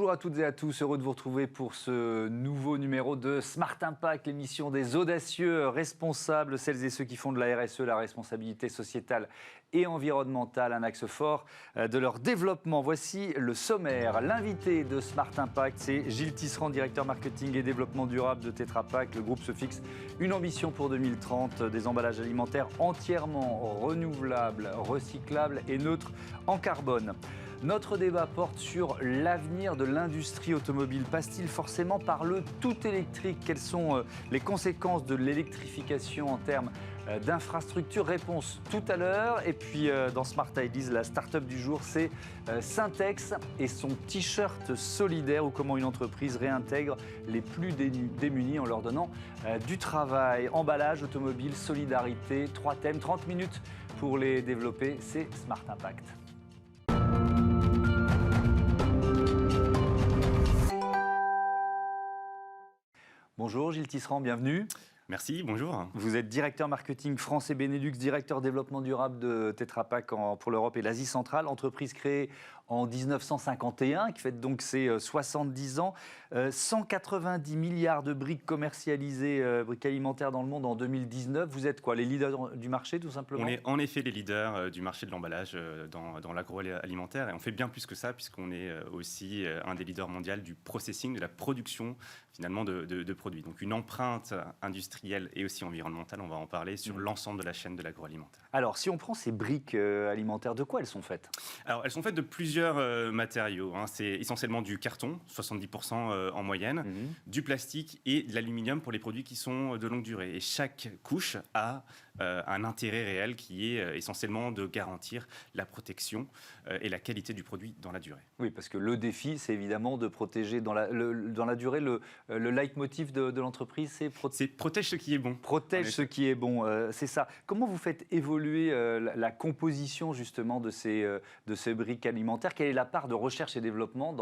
Bonjour à toutes et à tous, heureux de vous retrouver pour ce nouveau numéro de Smart Impact, l'émission des audacieux responsables, celles et ceux qui font de la RSE, la responsabilité sociétale et environnementale, un axe fort de leur développement. Voici le sommaire. L'invité de Smart Impact, c'est Gilles Tisserand, directeur marketing et développement durable de Tetra Pak. Le groupe se fixe une ambition pour 2030, des emballages alimentaires entièrement renouvelables, recyclables et neutres en carbone. Notre débat porte sur l'avenir de l'industrie automobile. Passe-t-il forcément par le tout électrique? Quelles sont les conséquences de l'électrification en termes d'infrastructures? Réponse tout à l'heure. Et puis dans Smart Ideas, la start-up du jour, c'est Syntex et son t-shirt solidaire, ou comment une entreprise réintègre les plus démunis en leur donnant du travail. Emballage, automobile, solidarité, 3 thèmes, 30 minutes pour les développer. C'est Smart Impact. Bonjour Gilles Tisserand, bienvenue. Merci, bonjour. Vous êtes directeur marketing France et Benelux, directeur développement durable de Tetra Pak pour l'Europe et l'Asie centrale, entreprise créée en 1951, qui fête donc ses 70 ans. 190 milliards de briques commercialisées, briques alimentaires dans le monde en 2019. Vous êtes quoi, les leaders du marché tout simplement? On est en effet les leaders du marché de l'emballage dans l'agroalimentaire, et on fait bien plus que ça, puisqu'on est aussi un des leaders mondiaux du processing, de la production finalement de produits. Donc une empreinte industrielle et aussi environnementale, on va en parler, sur l'ensemble de la chaîne de l'agroalimentaire. Alors si on prend ces briques alimentaires, de quoi elles sont faites? Alors elles sont faites de plusieurs matériaux. C'est essentiellement du carton, 70% en moyenne, du plastique et de l'aluminium pour les produits qui sont de longue durée. Et chaque couche a un intérêt réel qui est essentiellement de garantir la protection et la qualité du produit dans la durée. Oui, parce que le défi, c'est évidemment de protéger dans la durée. Le leitmotiv de l'entreprise, c'est protège ce qui est bon. Protège ce qui est bon, c'est ça. Comment vous faites évoluer la composition justement de ces briques alimentaires? Quelle est la part de recherche et développement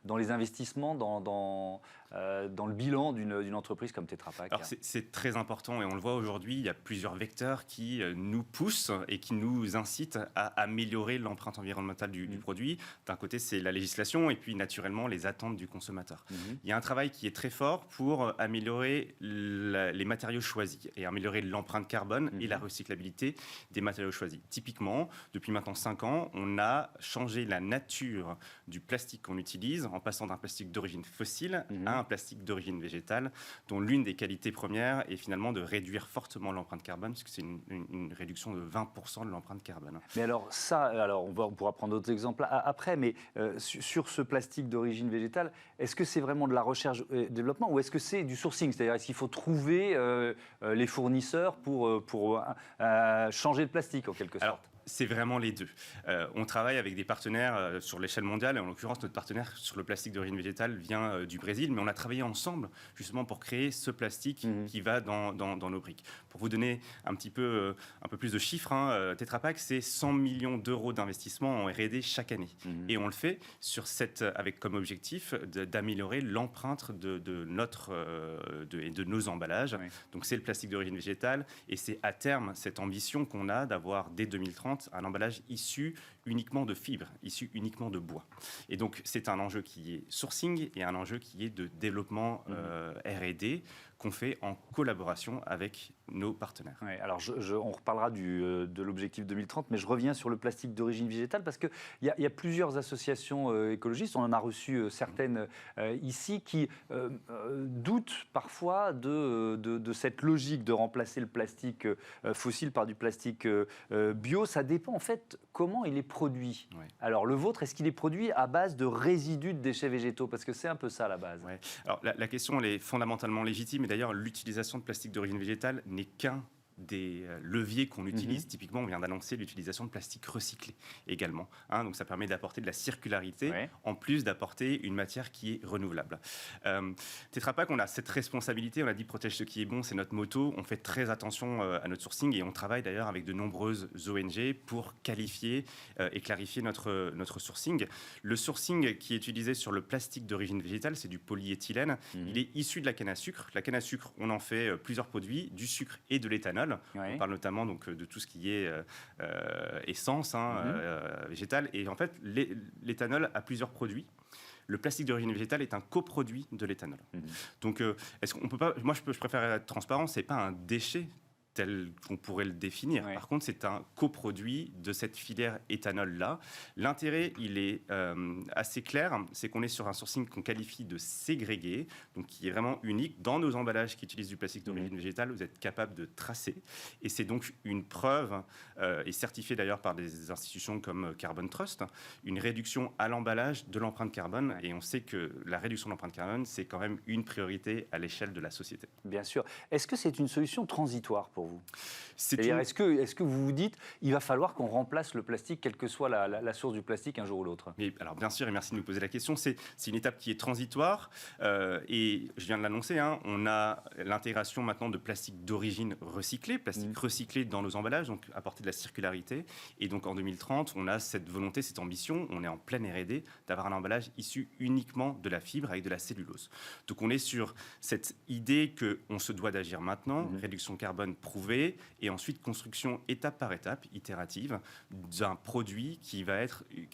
dans les investissements, dans le bilan d'une entreprise comme Tetra Pak? Alors c'est très important, et on le voit aujourd'hui, il y a plusieurs vecteurs qui nous poussent et qui nous incitent à améliorer l'empreinte environnementale du produit. D'un côté, c'est la législation, et puis naturellement les attentes du consommateur. Il y a un travail qui est très fort pour améliorer les matériaux choisis et améliorer l'empreinte carbone et la recyclabilité des matériaux choisis. Typiquement, depuis maintenant 5 ans, on a changé la nature du plastique qu'on utilise en passant d'un plastique d'origine fossile à un plastique d'origine végétale, dont l'une des qualités premières est finalement de réduire fortement l'empreinte carbone, puisque c'est une réduction de 20% de l'empreinte carbone. Mais alors ça, on pourra prendre d'autres exemples après, mais sur ce plastique d'origine végétale, est-ce que c'est vraiment de la recherche et développement, ou est-ce que c'est du sourcing? C'est-à-dire, est-ce qu'il faut trouver les fournisseurs pour changer le plastique en quelque sorte? Alors, c'est vraiment les deux. On travaille avec des partenaires sur l'échelle mondiale, et en l'occurrence, notre partenaire sur le plastique d'origine végétale vient du Brésil, mais on a travaillé ensemble justement pour créer ce plastique qui va dans nos briques. Pour vous donner un peu plus de chiffres, Tetra Pak, c'est 100 millions d'euros d'investissement en R&D chaque année. Et on le fait avec comme objectif d'améliorer l'empreinte de nos emballages. Oui. Donc c'est le plastique d'origine végétale, et c'est à terme cette ambition qu'on a d'avoir dès 2030 un emballage issu uniquement de fibres, issu uniquement de bois. Et donc, c'est un enjeu qui est sourcing et un enjeu qui est de développement R&D qu'on fait en collaboration avec nos partenaires. Oui, alors on reparlera de l'objectif 2030, mais je reviens sur le plastique d'origine végétale, parce qu'il y a plusieurs associations écologistes, on en a reçu certaines ici, qui doutent parfois de cette logique de remplacer le plastique fossile par du plastique bio. Ça dépend en fait comment il est produit. Ouais. Alors le vôtre, est-ce qu'il est produit à base de résidus de déchets végétaux? Parce que c'est un peu ça à la base. Ouais. Alors la question, elle est fondamentalement légitime, et d'ailleurs l'utilisation de plastique d'origine végétale n'est qu'un des leviers qu'on utilise. Typiquement, on vient d'annoncer l'utilisation de plastique recyclé également. Donc ça permet d'apporter de la circularité, en plus d'apporter une matière qui est renouvelable. Tetra Pak, on a cette responsabilité, on a dit protège ce qui est bon, c'est notre motto. On fait très attention à notre sourcing, et on travaille d'ailleurs avec de nombreuses ONG pour qualifier et clarifier notre sourcing. Le sourcing qui est utilisé sur le plastique d'origine végétale, c'est du polyéthylène. Il est issu de la canne à sucre. La canne à sucre, on en fait plusieurs produits, du sucre et de l'éthanol. On parle notamment donc, de tout ce qui est essence végétale. Et en fait, l'éthanol a plusieurs produits. le plastique d'origine végétale est un coproduit de l'éthanol. Donc, est-ce qu'on peut pas... Moi, je préfère être transparent, c'est pas un déchet tel qu'on pourrait le définir. Ouais. Par contre, c'est un coproduit de cette filière éthanol-là. L'intérêt, il est assez clair, c'est qu'on est sur un sourcing qu'on qualifie de ségrégué, donc qui est vraiment unique. Dans nos emballages qui utilisent du plastique d'origine végétale, vous êtes capable de tracer. Et c'est donc une preuve, et certifiée d'ailleurs par des institutions comme Carbon Trust, une réduction à l'emballage de l'empreinte carbone. Et on sait que la réduction de l'empreinte carbone, c'est quand même une priorité à l'échelle de la société. Bien sûr. Est-ce que c'est une solution transitoire pour vous ? C'est-à-dire, est-ce que vous vous dites il va falloir qu'on remplace le plastique, quelle que soit la source du plastique, un jour ou l'autre ? Mais alors bien sûr, et merci de nous poser la question, c'est une étape qui est transitoire et je viens de l'annoncer, hein, on a l'intégration maintenant de plastique d'origine recyclé, plastique recyclé dans nos emballages, donc apporter de la circularité. Et donc en 2030, on a cette volonté, cette ambition, on est en pleine R&D, d'avoir un emballage issu uniquement de la fibre avec de la cellulose. Donc on est sur cette idée qu'on se doit d'agir maintenant, réduction carbone prouvée, et ensuite construction étape par étape, itérative, d'un produit qui va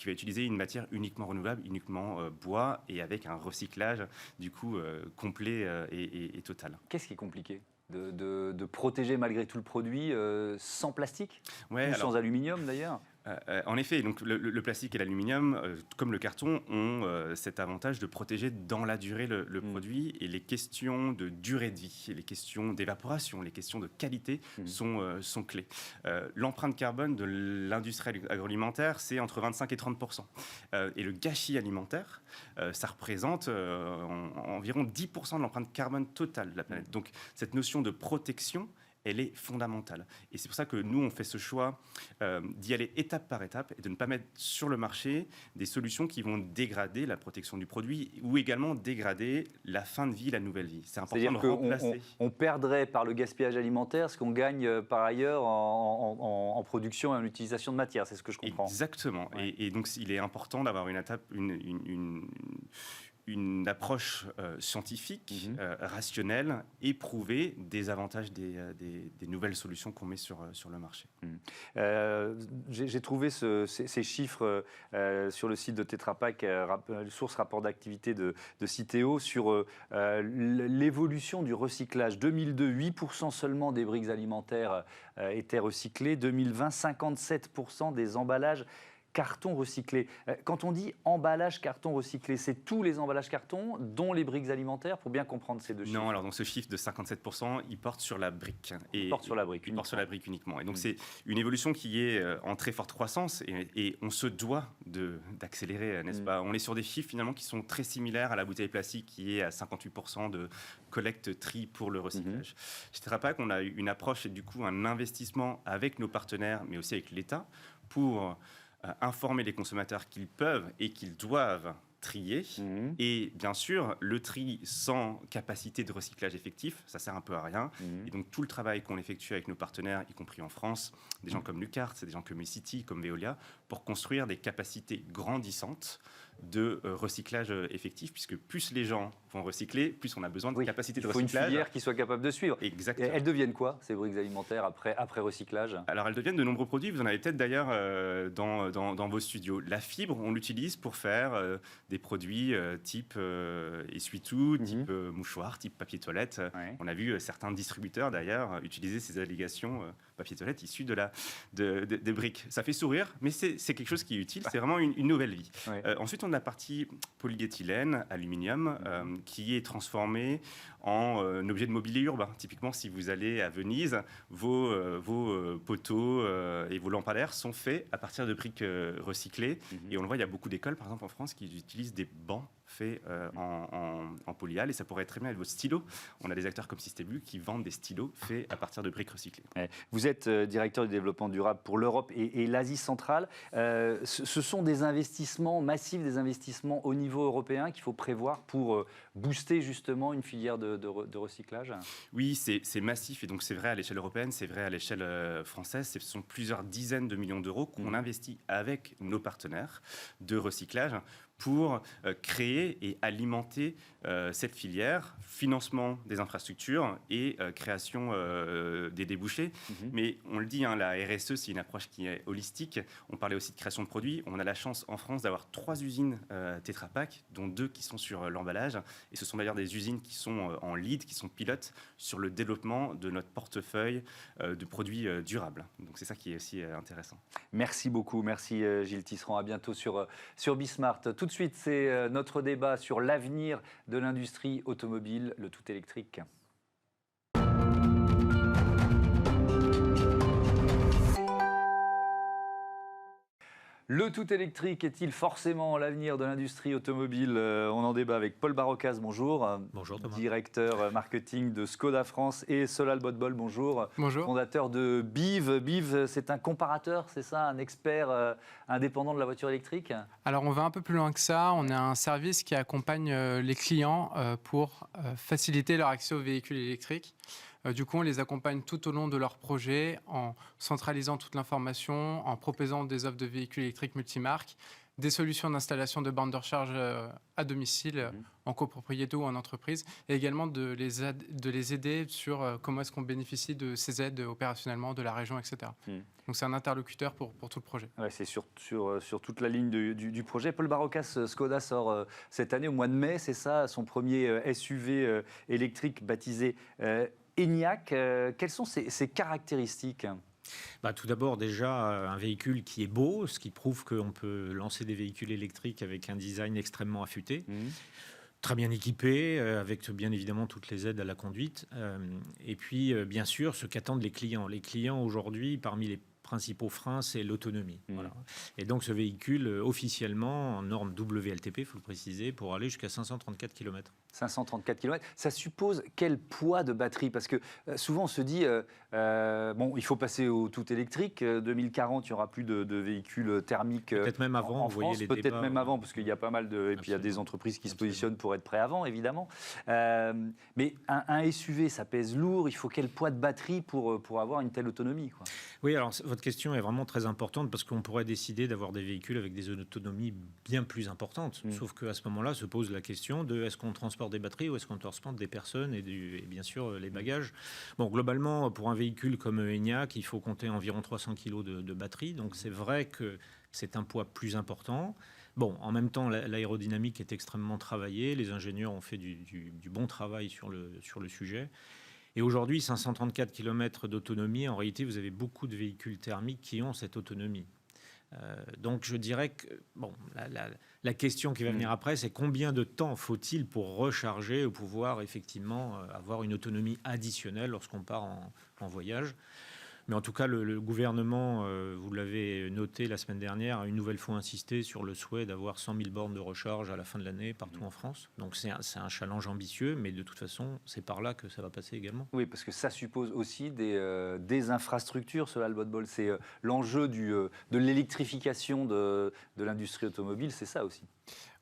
utiliser une matière uniquement renouvelable, uniquement bois, et avec un recyclage du coup complet et total. Qu'est-ce qui est compliqué de protéger malgré tout le produit sans plastique, Ouais, sans aluminium d'ailleurs ? En effet, donc le plastique et l'aluminium, comme le carton, ont cet avantage de protéger dans la durée le produit. Et les questions de durée de vie, les questions d'évaporation, les questions de qualité sont clés. L'empreinte carbone de l'industrie agroalimentaire, c'est entre 25 et 30%. Et le gâchis alimentaire, ça représente environ 10% de l'empreinte carbone totale de la planète. Donc cette notion de protection, elle est fondamentale. Et c'est pour ça que nous, on fait ce choix d'y aller étape par étape et de ne pas mettre sur le marché des solutions qui vont dégrader la protection du produit ou également dégrader la fin de vie, la nouvelle vie. C'est important de remplacer. C'est-à-dire qu'on perdrait par le gaspillage alimentaire ce qu'on gagne par ailleurs en production et en utilisation de matière, c'est ce que je comprends. Exactement. Ouais. Et donc, il est important d'avoir une approche scientifique, rationnelle, éprouvée des avantages des nouvelles solutions qu'on met sur le marché. J'ai trouvé ces chiffres sur le site de Tetra Pak, source rapport d'activité de Citeo, sur l'évolution du recyclage. 2002, 8% seulement des briques alimentaires étaient recyclées. 2020, 57% des emballages carton recyclé. Quand on dit emballage carton recyclé, c'est tous les emballages carton, dont les briques alimentaires, pour bien comprendre ces deux chiffres. Non, alors donc ce chiffre de 57%, il porte sur la brique. Il porte sur la brique. Il porte sur la brique uniquement. Et donc c'est une évolution qui est en très forte croissance et on se doit d'accélérer, n'est-ce pas ? On est sur des chiffres finalement qui sont très similaires à la bouteille plastique qui est à 58% de collecte tri pour le recyclage. Chez Tetra Pak, on a eu une approche et du coup un investissement avec nos partenaires, mais aussi avec l'État, pour informer les consommateurs qu'ils peuvent et qu'ils doivent trier. Et bien sûr, le tri sans capacité de recyclage effectif, ça sert un peu à rien. Et donc tout le travail qu'on effectue avec nos partenaires, y compris en France, des gens comme Lucart, des gens comme City, comme Veolia, pour construire des capacités grandissantes de recyclage effectif, puisque plus les gens vont recycler, plus on a besoin de capacité de recyclage. Il faut une filière qui soit capable de suivre. Exactement. Et elles deviennent quoi, ces briques alimentaires, après recyclage ? Alors, elles deviennent de nombreux produits. Vous en avez peut-être d'ailleurs dans vos studios. La fibre, on l'utilise pour faire des produits type essuie-tout, type mouchoir, type papier toilette. Ouais. On a vu certains distributeurs d'ailleurs utiliser ces allégations papier toilette issus des briques. Ça fait sourire, mais c'est quelque chose qui est utile. C'est vraiment une nouvelle vie. Ouais. Ensuite, on a la partie polyéthylène, aluminium, qui est transformé en objet de mobilier urbain. Typiquement, si vous allez à Venise, vos poteaux et vos lampadaires sont faits à partir de briques recyclées. Et on le voit, il y a beaucoup d'écoles, par exemple en France, qui utilisent des bancs faits en polyal, et ça pourrait être très bien avec vos stylos. On a des acteurs comme Système U qui vendent des stylos faits à partir de briques recyclées. Vous êtes directeur du développement durable pour l'Europe et l'Asie centrale. Ce sont des investissements massifs, des investissements au niveau européen qu'il faut prévoir pour booster justement une filière de recyclage ? Oui, c'est massif, et donc c'est vrai à l'échelle européenne, c'est vrai à l'échelle française. Ce sont plusieurs dizaines de millions d'euros qu'on investit avec nos partenaires de recyclage pour créer et alimenter cette filière, financement des infrastructures et création des débouchés. Mais on le dit, hein, la RSE, c'est une approche qui est holistique. On parlait aussi de création de produits. On a la chance en France d'avoir 3 usines Tetra Pak, dont 2 qui sont sur l'emballage. Et ce sont d'ailleurs des usines qui sont en lead, qui sont pilotes sur le développement de notre portefeuille de produits durables. Donc c'est ça qui est aussi intéressant. Merci beaucoup, merci Gilles Tisserand. À bientôt sur Bismart. Tout de suite, c'est notre débat sur l'avenir de l'industrie automobile, le tout électrique. Le tout électrique est-il forcément l'avenir de l'industrie automobile? On en débat avec Paul Barocas, bonjour. Bonjour Thomas. Directeur marketing de Skoda France, et Solal Bodbol, bonjour. Bonjour. Fondateur de BIV. BIV, c'est un comparateur, c'est ça, un expert indépendant de la voiture électrique? Alors on va un peu plus loin que ça. On a un service qui accompagne les clients pour faciliter leur accès aux véhicules électriques. Du coup, on les accompagne tout au long de leur projet en centralisant toute l'information, en proposant des offres de véhicules électriques multimarques, des solutions d'installation de bornes de recharge à domicile, en copropriété ou en entreprise, et également de les aider sur comment est-ce qu'on bénéficie de ces aides opérationnellement de la région, etc. Donc c'est un interlocuteur pour tout le projet. Ouais, c'est sur toute la ligne du projet. Paul Barocas, Skoda sort cette année, au mois de mai, c'est ça, son premier SUV électrique baptisé Enyaq. Quelles sont ses caractéristiques? Tout d'abord, déjà, un véhicule qui est beau, ce qui prouve qu'on peut lancer des véhicules électriques avec un design extrêmement affûté. Très bien équipé, avec bien évidemment toutes les aides à la conduite. Et puis, bien sûr, ce qu'attendent les clients. Les clients, aujourd'hui, parmi les principaux freins, c'est l'autonomie. Voilà. Et donc, ce véhicule, officiellement, en norme WLTP, il faut le préciser, pour aller jusqu'à 534 km. 534 km. Ça suppose quel poids de batterie? Parce que souvent, on se dit, il faut passer au tout électrique. 2040, il n'y aura plus de véhicules thermiques peut-être même avant, en France. Peut-être même avant, parce qu'il y a pas mal de... Et puis, il y a des entreprises qui se positionnent pour être prêts avant, évidemment. Mais un SUV, ça pèse lourd. Il faut quel poids de batterie pour avoir une telle autonomie, quoi? Oui, alors votre question est vraiment très importante parce qu'on pourrait décider d'avoir des véhicules avec des autonomies bien plus importantes. Sauf qu'à ce moment-là se pose la question de est-ce qu'on transporte des batteries ou est-ce qu'on transporte des personnes et bien sûr les bagages. Bon, globalement, pour un véhicule comme Enyaq, il faut compter environ 300 kg de batterie. Donc c'est vrai que c'est un poids plus important. Bon, en même temps, l'aérodynamique est extrêmement travaillée. Les ingénieurs ont fait du bon travail sur le sujet. Et aujourd'hui, 534 km d'autonomie, en réalité, vous avez beaucoup de véhicules thermiques qui ont cette autonomie. Donc je dirais que la question qui va venir après, c'est combien de temps faut-il pour recharger ou pouvoir effectivement avoir une autonomie additionnelle lorsqu'on part en voyage. Mais en tout cas, le gouvernement, vous l'avez noté la semaine dernière, a une nouvelle fois insisté sur le souhait d'avoir 100 000 bornes de recharge à la fin de l'année partout en France. Donc c'est un challenge ambitieux, mais de toute façon, c'est par là que ça va passer également. Oui, parce que ça suppose aussi des infrastructures, Solal Bodbol. C'est l'enjeu de l'électrification de l'industrie automobile, c'est ça aussi.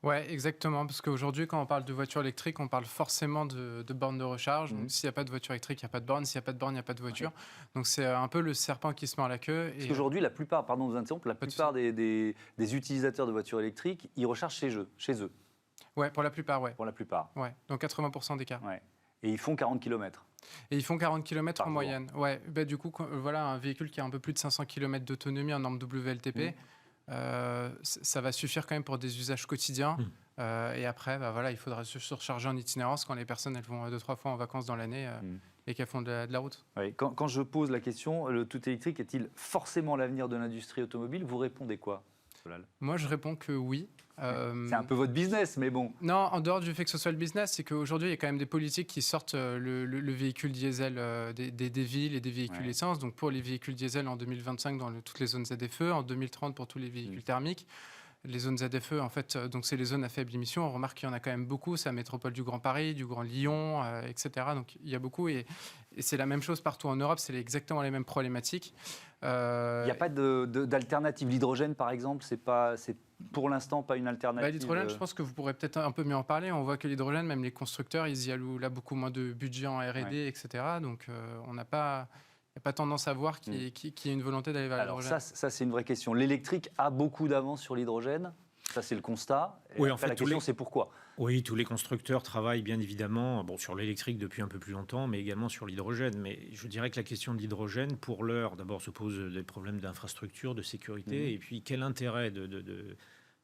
Oui, exactement, parce qu'aujourd'hui, quand on parle de voiture électrique, on parle forcément de bornes de recharge. Donc, s'il n'y a pas de voiture électrique, il n'y a pas de borne. S'il n'y a pas de borne, il n'y a pas de voiture. Donc, c'est un peu le serpent qui se mord la queue. Parce qu'aujourd'hui, la plupart des utilisateurs de voitures électriques, ils rechargent chez eux. Oui, pour la plupart, oui. Pour la plupart. Ouais, donc 80% des cas. Ouais. Et ils font 40 km. Et ils font 40 km en jour. moyenne. Ouais, du coup, voilà, un véhicule qui a un peu plus de 500 km d'autonomie en norme WLTP, ça va suffire quand même pour des usages quotidiens. Et après, il faudra se surcharger en itinérance quand les personnes elles vont 2-3 fois en vacances dans l'année et qu'elles font de la route. Oui. Quand je pose la question, le tout électrique est-il forcément l'avenir de l'industrie automobile? Vous répondez quoi, Solal? Moi, je réponds que oui. C'est un peu votre business, mais bon. Non, en dehors du fait que ce soit le business, c'est qu'aujourd'hui, il y a quand même des politiques qui sortent le véhicule diesel des villes et des véhicules essence. Donc pour les véhicules diesel en 2025 dans toutes les zones ZFE, en 2030 pour tous les véhicules thermiques. Les zones ZFE, en fait, donc c'est les zones à faible émission. On remarque qu'il y en a quand même beaucoup. C'est la métropole du Grand Paris, du Grand Lyon, etc. Donc il y a beaucoup. Et c'est la même chose partout en Europe. C'est exactement les mêmes problématiques. Il n'y a pas d'alternative. L'hydrogène, par exemple, c'est pour l'instant pas une alternative. L'hydrogène, je pense que vous pourrez peut-être un peu mieux en parler. On voit que l'hydrogène, même les constructeurs, ils y allouent là beaucoup moins de budget en R&D, etc. Donc on n'a pas... Il n'y a pas tendance à voir qu'il y ait une volonté d'aller vers l'hydrogène. Alors ça, c'est une vraie question. L'électrique a beaucoup d'avance sur l'hydrogène? Ça, c'est le constat. Et Oui, en après, fait, la question, c'est pourquoi. Oui, tous les constructeurs travaillent bien évidemment sur l'électrique depuis un peu plus longtemps, mais également sur l'hydrogène. Mais je dirais que la question de l'hydrogène, pour l'heure, d'abord se pose des problèmes d'infrastructure, de sécurité, et puis quel intérêt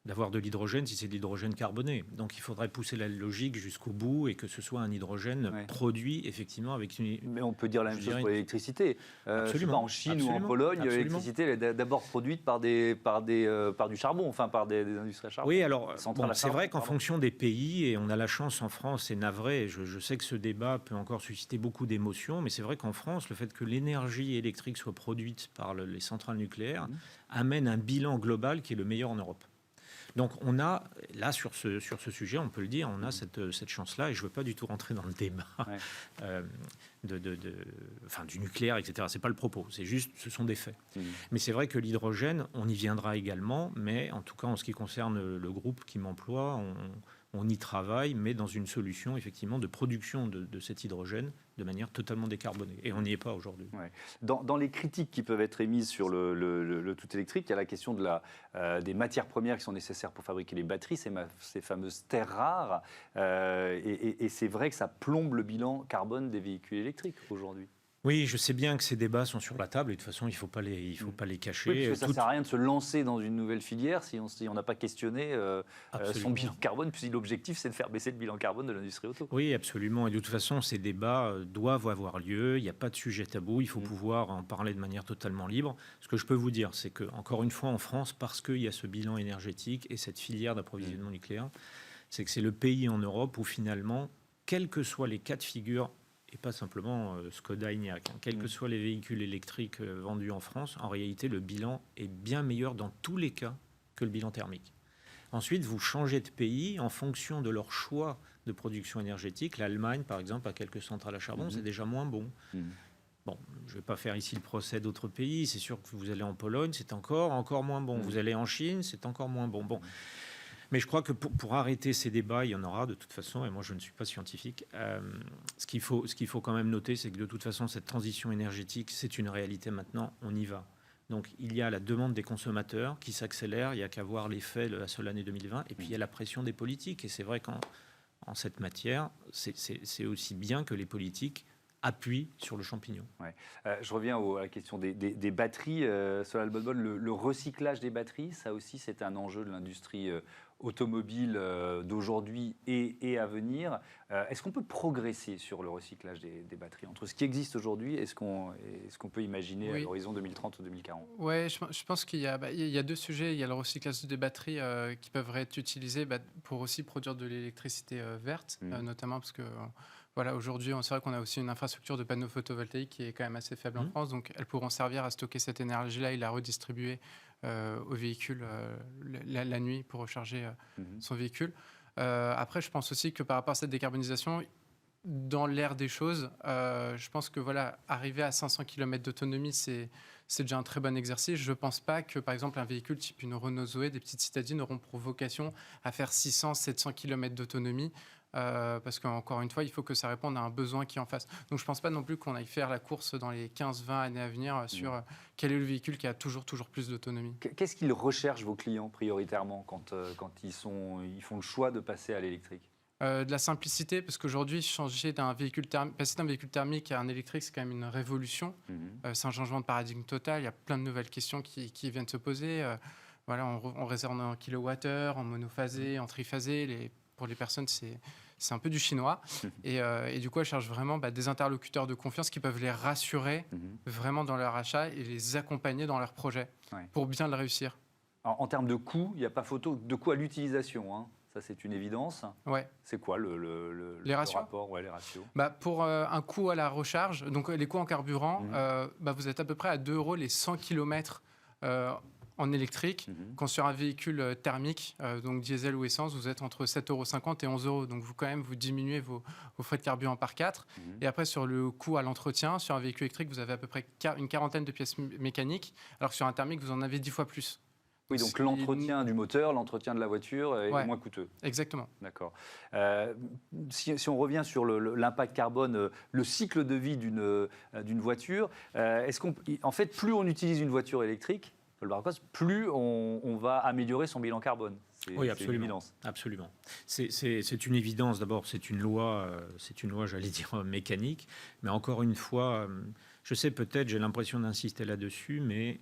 d'avoir de l'hydrogène si c'est de l'hydrogène carboné. Donc il faudrait pousser la logique jusqu'au bout et que ce soit un hydrogène produit effectivement avec une... Mais on peut dire la même chose pour l'électricité. Je sais pas, en Chine ou en Pologne, l'électricité elle est d'abord produite par du charbon, enfin par des industries à charbon. Oui, alors c'est vrai qu'en fonction des pays, et on a la chance en France, c'est navré, je sais que ce débat peut encore susciter beaucoup d'émotions, mais c'est vrai qu'en France, le fait que l'énergie électrique soit produite par les centrales nucléaires amène un bilan global qui est le meilleur en Europe. Donc on a, là sur ce sujet, on peut le dire, on a cette chance-là, et je ne veux pas du tout rentrer dans le débat du nucléaire, etc. Ce n'est pas le propos, c'est juste, ce sont des faits. Mais c'est vrai que l'hydrogène, on y viendra également, mais en tout cas en ce qui concerne le groupe qui m'emploie, on y travaille, mais dans une solution effectivement de production de cet hydrogène de manière totalement décarbonée. Et on n'y est pas aujourd'hui. Ouais. Dans les critiques qui peuvent être émises sur le tout électrique, il y a la question des matières premières qui sont nécessaires pour fabriquer les batteries, ces fameuses terres rares. Et c'est vrai que ça plombe le bilan carbone des véhicules électriques aujourd'hui. Oui, je sais bien que ces débats sont sur la table et de toute façon, il ne faut pas les cacher. Oui, parce que ça ne sert à rien de se lancer dans une nouvelle filière si on n'a pas questionné son bilan carbone, puis l'objectif, c'est de faire baisser le bilan carbone de l'industrie auto. Oui, absolument. Et de toute façon, ces débats doivent avoir lieu. Il n'y a pas de sujet tabou. Il faut pouvoir en parler de manière totalement libre. Ce que je peux vous dire, c'est que, encore une fois, en France, parce qu'il y a ce bilan énergétique et cette filière d'approvisionnement nucléaire, c'est que c'est le pays en Europe où finalement, quels que soient les cas de figure, et pas simplement Skoda Enyaq, quels que soient les véhicules électriques vendus en France, en réalité, le bilan est bien meilleur dans tous les cas que le bilan thermique. Ensuite, vous changez de pays en fonction de leur choix de production énergétique. L'Allemagne, par exemple, a quelques centrales à charbon, c'est déjà moins bon. Bon, je ne vais pas faire ici le procès d'autres pays. C'est sûr que vous allez en Pologne, c'est encore moins bon. Vous allez en Chine, c'est encore moins bon. Mais je crois que pour arrêter ces débats, il y en aura de toute façon, et moi je ne suis pas scientifique. Ce qu'il faut quand même noter, c'est que de toute façon, cette transition énergétique, c'est une réalité maintenant, on y va. Donc il y a la demande des consommateurs qui s'accélère, il n'y a qu'à voir l'effet de la seule année 2020, et puis il y a la pression des politiques. Et c'est vrai qu'en cette matière, c'est aussi bien que les politiques appuient sur le champignon. Ouais. Je reviens à la question des batteries. Solal Bohol, le recyclage des batteries, ça aussi c'est un enjeu de l'industrie automobile d'aujourd'hui et à venir. Est-ce qu'on peut progresser sur le recyclage des batteries entre ce qui existe aujourd'hui et ce qu'on peut imaginer à l'horizon 2030 ou 2040 ? Oui, je pense qu'il y a deux sujets. Il y a le recyclage des batteries qui peuvent être utilisées pour aussi produire de l'électricité verte, notamment parce que voilà, aujourd'hui, c'est vrai qu'on a aussi une infrastructure de panneaux photovoltaïques qui est quand même assez faible en France, donc elles pourront servir à stocker cette énergie-là et la redistribuer au véhicule la nuit pour recharger son véhicule. Après, je pense aussi que par rapport à cette décarbonisation, dans l'ère des choses, je pense que arriver à 500 km d'autonomie, c'est déjà un très bon exercice. Je ne pense pas que, par exemple, un véhicule type une Renault Zoé, des petites citadines, auront pour vocation à faire 600-700 km d'autonomie. Parce qu'encore une fois, il faut que ça réponde à un besoin qui est en face. Donc je ne pense pas non plus qu'on aille faire la course dans les 15-20 années à venir sur quel est le véhicule qui a toujours plus d'autonomie. Qu'est-ce qu'ils recherchent, vos clients, prioritairement, quand ils font le choix de passer à l'électrique ? De la simplicité, parce qu'aujourd'hui, passer d'un véhicule thermique à un électrique, c'est quand même une révolution. C'est un changement de paradigme total. Il y a plein de nouvelles questions qui viennent se poser. On raisonne en kilowattheure, en monophasé, en triphasé. Pour les personnes, c'est un peu du chinois. Et du coup, elles cherchent vraiment des interlocuteurs de confiance qui peuvent les rassurer vraiment dans leur achat et les accompagner dans leur projet pour bien le réussir. En termes de coût, il n'y a pas photo de coût à l'utilisation, hein. Ça, c'est une évidence. Ouais. C'est quoi le rapport, les ratios ? Pour un coût à la recharge, donc les coûts en carburant, vous êtes à peu près à 2 € les 100 km en électrique, quand sur un véhicule thermique, donc diesel ou essence, vous êtes entre 7,50 € et 11 €. Donc vous diminuez vos frais de carburant par 4. Et après, sur le coût à l'entretien, sur un véhicule électrique, vous avez à peu près une quarantaine de pièces mécaniques, alors que sur un thermique, vous en avez 10 fois plus. Oui, donc l'entretien du moteur, l'entretien de la voiture est moins coûteux. Exactement. D'accord. Si on revient sur l'impact carbone, le cycle de vie d'une voiture, en fait, plus on utilise une voiture électrique, plus on va améliorer son bilan carbone. Oui, c'est une absolument. évidence. Absolument. C'est une évidence. D'abord, c'est une loi, j'allais dire, mécanique. Mais encore une fois, je sais peut-être, j'ai l'impression d'insister là-dessus, mais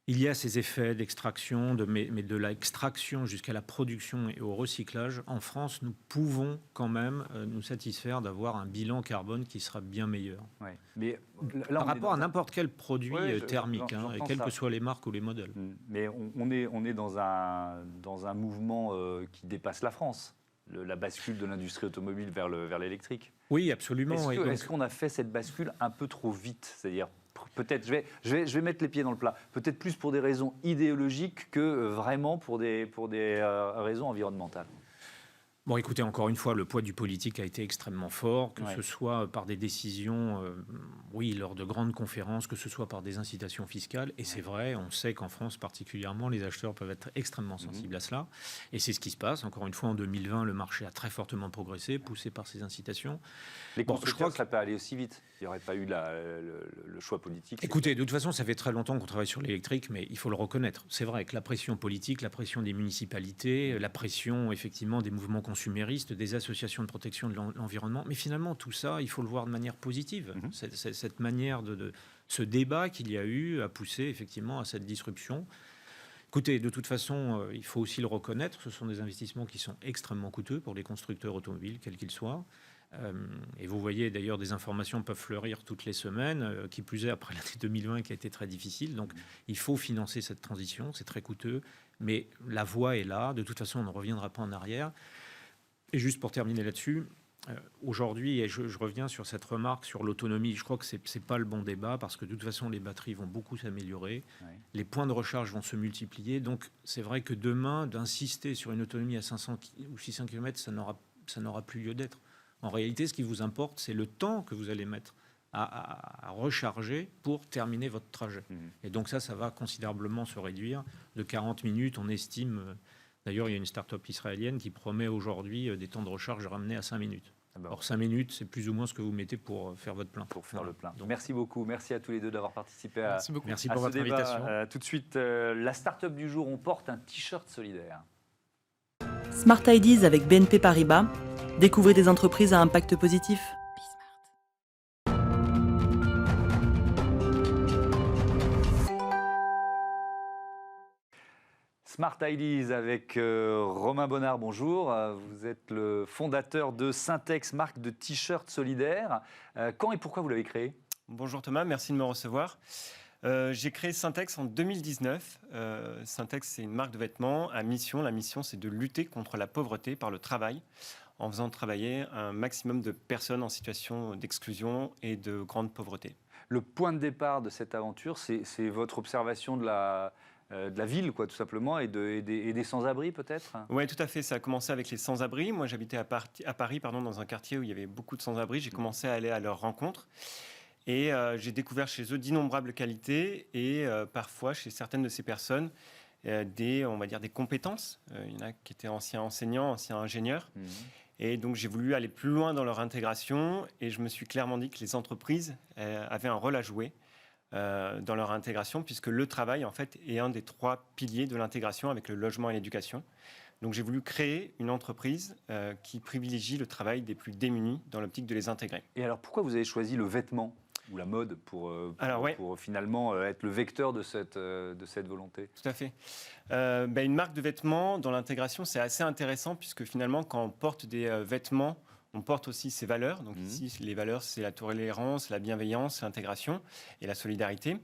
il y a ces effets d'extraction, mais de l'extraction jusqu'à la production et au recyclage. En France, nous pouvons quand même nous satisfaire d'avoir un bilan carbone qui sera bien meilleur. Ouais. Mais là, Par on est rapport à dans un- n'importe quel produit Ouais, thermique, hein, et j'entends quelles ça. que soient les marques ou les modèles. Mais on est dans un mouvement qui dépasse la France, la bascule de l'industrie automobile vers l'électrique. Oui, absolument. Est-ce qu'on a fait cette bascule un peu trop vite? C'est-à-dire, peut-être, je vais mettre les pieds dans le plat, peut-être plus pour des raisons idéologiques que vraiment pour des raisons environnementales. Bon, écoutez, encore une fois, le poids du politique a été extrêmement fort, que Ouais. ce soit par des décisions, oui, lors de grandes conférences, que ce soit par des incitations fiscales. Et c'est vrai, on sait qu'en France particulièrement, les acheteurs peuvent être extrêmement sensibles à cela. Et c'est ce qui se passe. Encore une fois, en 2020, le marché a très fortement progressé, poussé par ces incitations. Les Bon, constructeurs, je crois que- ça peut aller aussi vite. Il n'y aurait pas eu le choix politique. Écoutez, de toute façon, ça fait très longtemps qu'on travaille sur l'électrique, mais il faut le reconnaître. C'est vrai que la pression politique, la pression des municipalités, la pression effectivement des mouvements consuméristes, des associations de protection de l'environnement, mais finalement tout ça, il faut le voir de manière positive. Cette manière ce débat qu'il y a eu a poussé effectivement à cette disruption. Écoutez, de toute façon, il faut aussi le reconnaître, ce sont des investissements qui sont extrêmement coûteux pour les constructeurs automobiles, quels qu'ils soient. Et vous voyez d'ailleurs des informations peuvent fleurir toutes les semaines, qui plus est après l'année 2020 qui a été très difficile. Donc il faut financer cette transition, c'est très coûteux, mais la voie est là. De toute façon, on ne reviendra pas en arrière. Et juste pour terminer là-dessus, aujourd'hui, et je reviens sur cette remarque sur l'autonomie, je crois que c'est pas le bon débat parce que de toute façon, les batteries vont beaucoup s'améliorer, les points de recharge vont se multiplier. Donc c'est vrai que demain, d'insister sur une autonomie à 500 ou 600 km, ça n'aura plus lieu d'être. En réalité, ce qui vous importe, c'est le temps que vous allez mettre à recharger pour terminer votre trajet. Et donc ça va considérablement se réduire. De 40 minutes, on estime... D'ailleurs, il y a une start-up israélienne qui promet aujourd'hui des temps de recharge ramenés à 5 minutes. Or, 5 minutes, c'est plus ou moins ce que vous mettez pour faire votre plein. Pour faire le plein. Donc, merci beaucoup. Merci à tous les deux d'avoir participé à, Merci à pour ce votre débat. invitation. Tout de suite, la start-up du jour, on porte un t-shirt solidaire. Smart Ideas avec BNP Paribas. Découvrez des entreprises à impact positif. Smart Ideas avec Romain Bonnard, bonjour. Vous êtes le fondateur de Syntex, marque de t-shirts solidaires. Quand et pourquoi vous l'avez créé? Bonjour Thomas, merci de me recevoir. J'ai créé Syntex en 2019. Syntex, c'est une marque de vêtements à mission. La mission, c'est de lutter contre la pauvreté par le travail, en faisant travailler un maximum de personnes en situation d'exclusion et de grande pauvreté. Le point de départ de cette aventure, c'est votre observation de la ville, quoi, tout simplement, et des sans-abri, peut-être? Oui, tout à fait. Ça a commencé avec les sans-abri. Moi, j'habitais à Paris, dans un quartier où il y avait beaucoup de sans-abri. J'ai commencé à aller à leur rencontre. Et j'ai découvert chez eux d'innombrables qualités et parfois, chez certaines de ces personnes, on va dire des compétences. Il y en a qui étaient anciens enseignants, anciens ingénieurs. Et donc, j'ai voulu aller plus loin dans leur intégration et je me suis clairement dit que les entreprises avaient un rôle à jouer dans leur intégration, puisque le travail, en fait, est un des 3 piliers de l'intégration avec le logement et l'éducation. Donc, j'ai voulu créer une entreprise qui privilégie le travail des plus démunis dans l'optique de les intégrer. Et alors, pourquoi vous avez choisi le vêtement ou la mode pour finalement être le vecteur de cette volonté? Tout à fait. Une marque de vêtements dans l'intégration, c'est assez intéressant puisque finalement, quand on porte des vêtements, on porte aussi ses valeurs. Donc ici, les valeurs, c'est la tolérance, la bienveillance, l'intégration et la solidarité.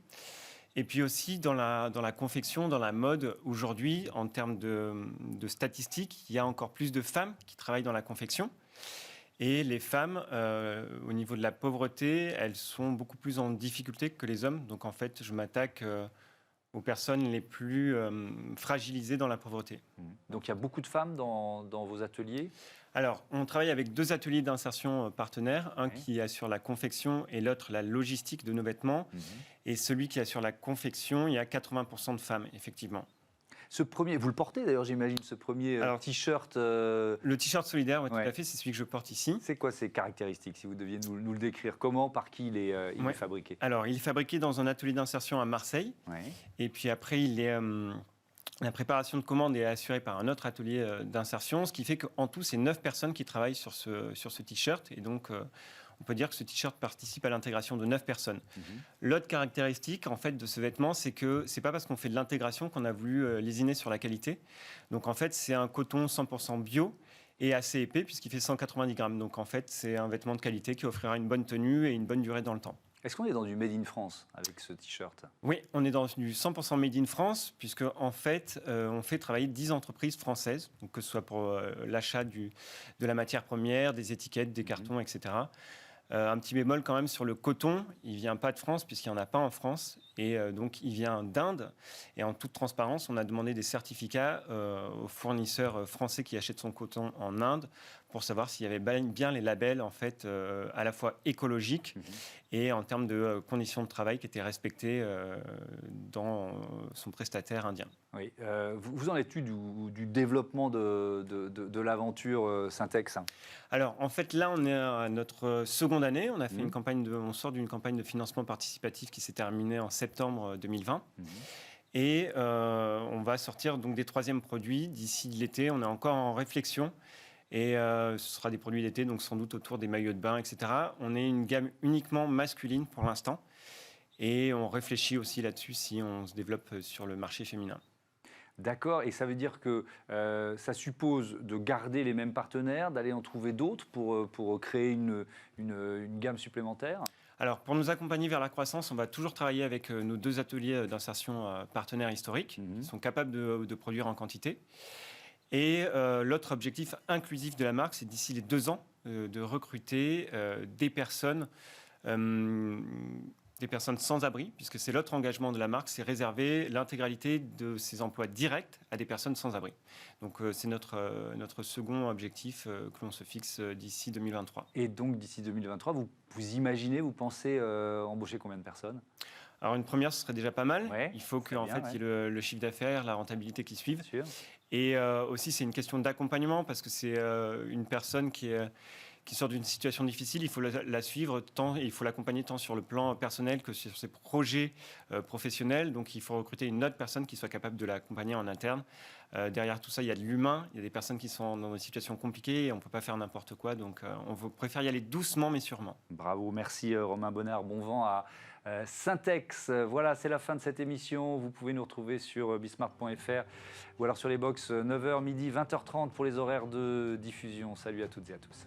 Et puis aussi dans la confection, dans la mode, aujourd'hui, en termes de statistiques, il y a encore plus de femmes qui travaillent dans la confection. Et les femmes, au niveau de la pauvreté, elles sont beaucoup plus en difficulté que les hommes. Donc en fait, je m'attaque aux personnes les plus fragilisées dans la pauvreté. Donc il y a beaucoup de femmes dans vos ateliers? Alors, on travaille avec 2 ateliers d'insertion partenaires, un qui assure la confection et l'autre la logistique de nos vêtements. Et celui qui assure la confection, il y a 80% de femmes, effectivement. Ce premier, vous le portez d'ailleurs, j'imagine, ce premier t-shirt. Le t-shirt solidaire, oui, tout à fait, c'est celui que je porte ici. C'est quoi ses caractéristiques, si vous deviez nous le décrire? Comment, par qui il est fabriqué? Alors, il est fabriqué dans un atelier d'insertion à Marseille. Et puis après, il est La préparation de commande est assurée par un autre atelier d'insertion, ce qui fait qu'en tout, c'est 9 personnes qui travaillent sur ce t-shirt. Et donc, on peut dire que ce t-shirt participe à l'intégration de 9 personnes. L'autre caractéristique, en fait, de ce vêtement, c'est que c'est pas parce qu'on fait de l'intégration qu'on a voulu lésiner sur la qualité. Donc, en fait, c'est un coton 100% bio et assez épais, puisqu'il fait 190 grammes. Donc, en fait, c'est un vêtement de qualité qui offrira une bonne tenue et une bonne durée dans le temps. Est-ce qu'on est dans du Made in France avec ce t-shirt? Oui, on est dans du 100% Made in France, puisque en fait, on fait travailler 10 entreprises françaises, donc que ce soit pour l'achat de la matière première, des étiquettes, des cartons, etc. Un petit bémol quand même sur le coton, il ne vient pas de France puisqu'il n'y en a pas en France et donc il vient d'Inde. Et en toute transparence, on a demandé des certificats aux fournisseurs français qui achètent son coton en Inde pour savoir s'il y avait bien les labels en fait à la fois écologiques et en termes de conditions de travail qui étaient respectées dans son prestataire indien. Oui. Vous en êtes-vous du développement de l'aventure Syntex? Alors, en fait, là, on est à notre seconde année. On a fait on sort d'une campagne de financement participatif qui s'est terminée en septembre 2020. Et on va sortir donc des troisièmes produits d'ici l'été. On est encore en réflexion. Et ce sera des produits d'été, donc sans doute autour des maillots de bain, etc. On est une gamme uniquement masculine pour l'instant. Et on réfléchit aussi là-dessus si on se développe sur le marché féminin. D'accord, et ça veut dire que ça suppose de garder les mêmes partenaires, d'aller en trouver d'autres pour créer une gamme supplémentaire? Alors, pour nous accompagner vers la croissance, on va toujours travailler avec nos 2 ateliers d'insertion partenaires historiques, qui sont capables de produire en quantité. Et l'autre objectif inclusif de la marque, c'est d'ici les 2 ans, de recruter des personnes sans abri, puisque c'est l'autre engagement de la marque, c'est réserver l'intégralité de ses emplois directs à des personnes sans abri. Donc c'est notre second objectif que l'on se fixe d'ici 2023. Et donc d'ici 2023, vous imaginez, vous pensez embaucher combien de personnes? Alors une première, ce serait déjà pas mal. Ouais, il faut qu'il y ait le chiffre d'affaires, la rentabilité qui suivent. Bien sûr. Et aussi, c'est une question d'accompagnement, parce que c'est une personne qui sort d'une situation difficile, il faut la suivre, il faut l'accompagner tant sur le plan personnel que sur ses projets professionnels. Donc il faut recruter une autre personne qui soit capable de l'accompagner en interne. Derrière tout ça, il y a de l'humain, il y a des personnes qui sont dans des situations compliquées et on ne peut pas faire n'importe quoi. Donc on préfère y aller doucement mais sûrement. Bravo, merci Romain Bonnard, bon vent à Syntex. Voilà, c'est la fin de cette émission. Vous pouvez nous retrouver sur bismart.fr ou alors sur les box 9h, midi, 20h30 pour les horaires de diffusion. Salut à toutes et à tous.